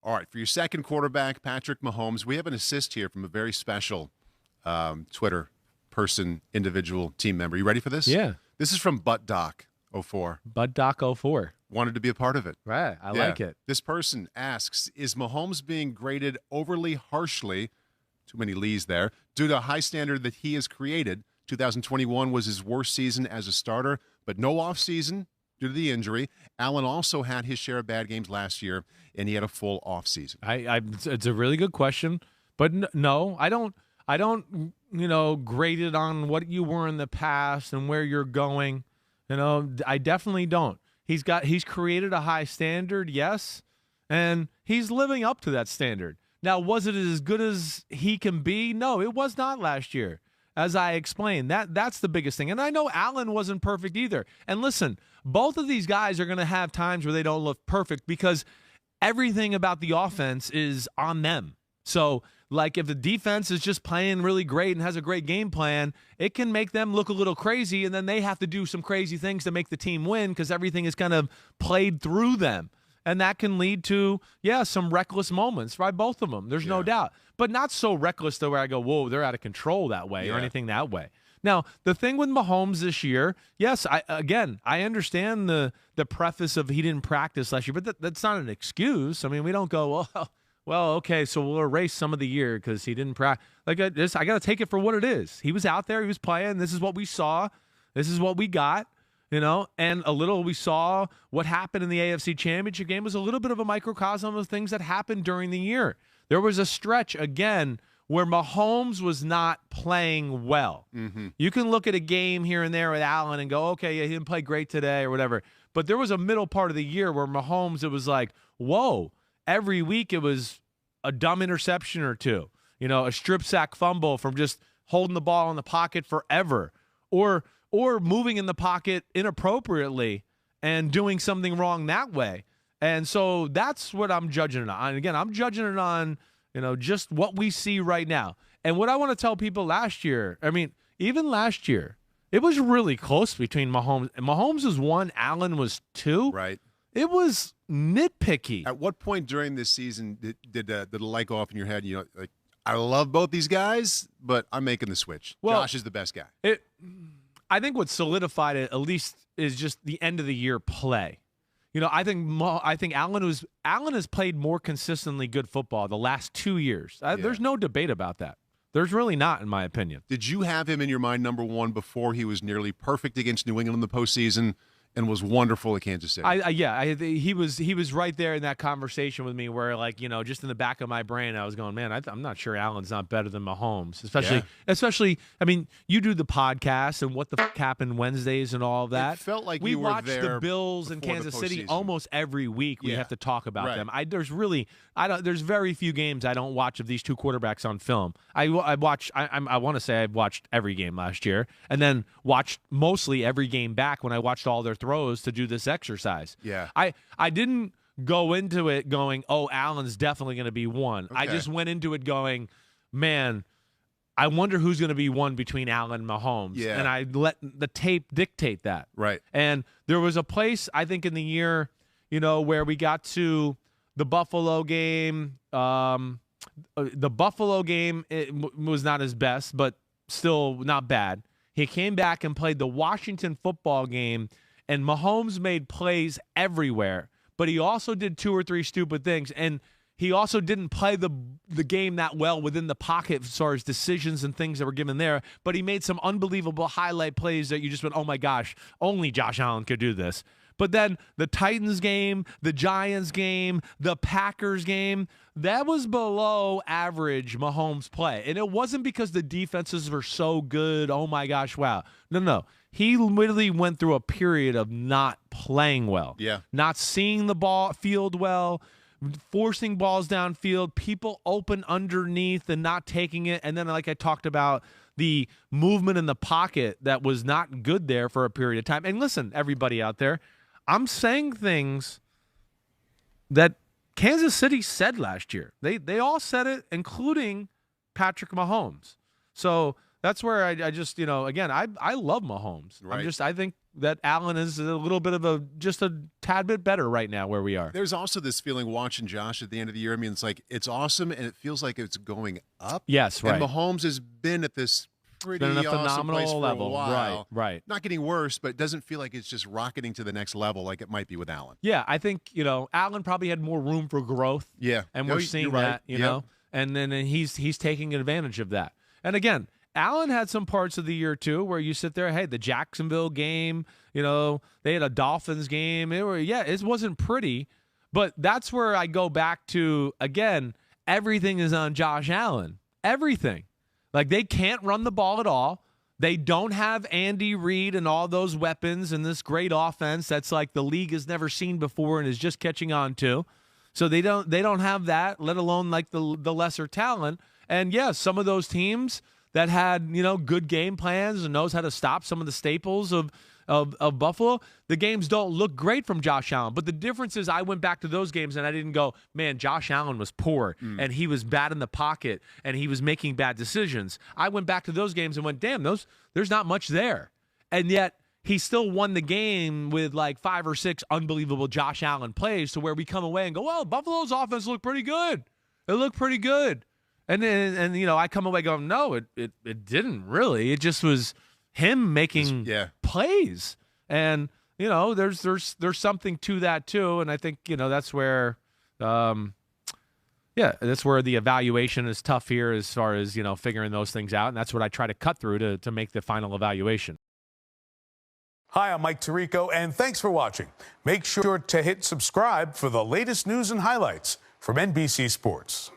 All right, for your second quarterback, Patrick Mahomes, we have an assist here from a very special Twitter person, individual, team member. You ready for this? Yeah. This is from ButtDoc04. ButtDoc04. Wanted to be a part of it. Right. I like it. This person asks, is Mahomes being graded overly harshly, too many Lees there, due to a high standard that he has created? 2021 was his worst season as a starter, but no offseason due to the injury. Allen also had his share of bad games last year, and he had a full offseason. It's a really good question, but no, I don't, grade it on what you were in the past and where you're going. I definitely don't. He's created a high standard, yes, and he's living up to that standard. Now, was it as good as he can be? No, it was not last year. As I explained, that's the biggest thing. And I know Allen wasn't perfect either. And listen, both of these guys are going to have times where they don't look perfect because everything about the offense is on them. So, like, if the defense is just playing really great and has a great game plan, it can make them look a little crazy, and then they have to do some crazy things to make the team win because everything is kind of played through them. And that can lead to, some reckless moments by both of them. There's no doubt. But not so reckless to where I go, whoa, they're out of control that way or anything that way. Now, the thing with Mahomes this year, yes, I understand the preface of he didn't practice last year, but that's not an excuse. I mean, we don't go, well, okay, so we'll erase some of the year because he didn't practice. Like, I got to take it for what it is. He was out there. He was playing. This is what we saw. This is what we got. And a little we saw what happened in the AFC Championship game was a little bit of a microcosm of things that happened during the year. There was a stretch, again, where Mahomes was not playing well. Mm-hmm. You can look at a game here and there with Allen and go, okay, he didn't play great today or whatever. But there was a middle part of the year where Mahomes, it was like, whoa, every week it was a dumb interception or two, a strip sack fumble from just holding the ball in the pocket forever or moving in the pocket inappropriately and doing something wrong that way. And so that's what I'm judging it on. And again, I'm judging it on, just what we see right now. And what I want to tell people even last year, it was really close between Mahomes. Mahomes was 1, Allen was 2. Right. It was nitpicky. At what point during this season did the light go off in your head? I love both these guys, but I'm making the switch. Well, Josh is the best guy. I think what solidified it, at least, is just the end of the year play. I think Allen has played more consistently good football the last 2 years. There's no debate about that. There's really not, in my opinion. Did you have him in your mind number one before he was nearly perfect against New England in the postseason and was wonderful at Kansas City? He was right there in that conversation with me where, just in the back of my brain, I was going, man, I'm not sure Allen's not better than Mahomes, especially. I mean, you do the podcast and what the fuck happened Wednesdays and all of that. It felt like we you were watched there the Bills and Kansas City almost every week. We have to talk about them. There's very few games I don't watch of these two quarterbacks on film. I want to say I've watched every game last year and then watched mostly every game back when I watched all their throws to do this exercise. Yeah. I didn't go into it going, oh, Allen's definitely going to be one. Okay. I just went into it going, man, I wonder who's going to be one between Allen and Mahomes. Yeah. And I let the tape dictate that. Right. And there was a place, I think, in the year, where we got to the Buffalo game. The Buffalo game, it was not his best, but still not bad. He came back and played the Washington football game, and Mahomes made plays everywhere, but he also did 2 or 3 stupid things, and he also didn't play the game that well within the pocket as far as decisions and things that were given there, but he made some unbelievable highlight plays that you just went, oh my gosh, only Josh Allen could do this. But then the Titans game, the Giants game, the Packers game, that was below average Mahomes play. And it wasn't because the defenses were so good, oh my gosh, wow. No. He literally went through a period of not playing well. Yeah. Not seeing the field well, forcing balls downfield, people open underneath and not taking it. And then, like I talked about, the movement in the pocket that was not good there for a period of time. And listen, everybody out there, I'm saying things that Kansas City said last year. They all said it, including Patrick Mahomes. So that's where I just, again, I love Mahomes. Right. I think that Allen is a little bit of just a tad bit better right now where we are. There's also this feeling watching Josh at the end of the year. I mean, it's like it's awesome, and it feels like it's going up. Yes, right. And Mahomes has been at this pretty Been at a awesome phenomenal place for level. a while. Right. Not getting worse, but it doesn't feel like it's just rocketing to the next level like it might be with Allen. Yeah, I think, Allen probably had more room for growth. Yeah. And No, we're you're seeing right. that, you know. And then he's taking advantage of that. And again, Allen had some parts of the year too where you sit there, hey, the Jacksonville game, they had a Dolphins game. It wasn't pretty, but that's where I go back to, again, everything is on Josh Allen. Everything. Like, they can't run the ball at all. They don't have Andy Reid and all those weapons and this great offense that's like the league has never seen before and is just catching on to. So they don't have that, let alone like the lesser talent. And yes, some of those teams that had, good game plans and knows how to stop some of the staples of Buffalo, the games don't look great from Josh Allen. But the difference is I went back to those games and I didn't go, man, Josh Allen was poor and he was bad in the pocket and he was making bad decisions. I went back to those games and went, damn, there's not much there. And yet he still won the game with like 5 or 6 unbelievable Josh Allen plays to where we come away and go, well, Buffalo's offense looked pretty good. It looked pretty good. And I come away going, no, it didn't really. It just was him making plays. And, there's something to that too. And I think, that's where, that's where the evaluation is tough here as far as, figuring those things out. And that's what I try to cut through to make the final evaluation. Hi, I'm Mike Tirico, and thanks for watching. Make sure to hit subscribe for the latest news and highlights from NBC Sports.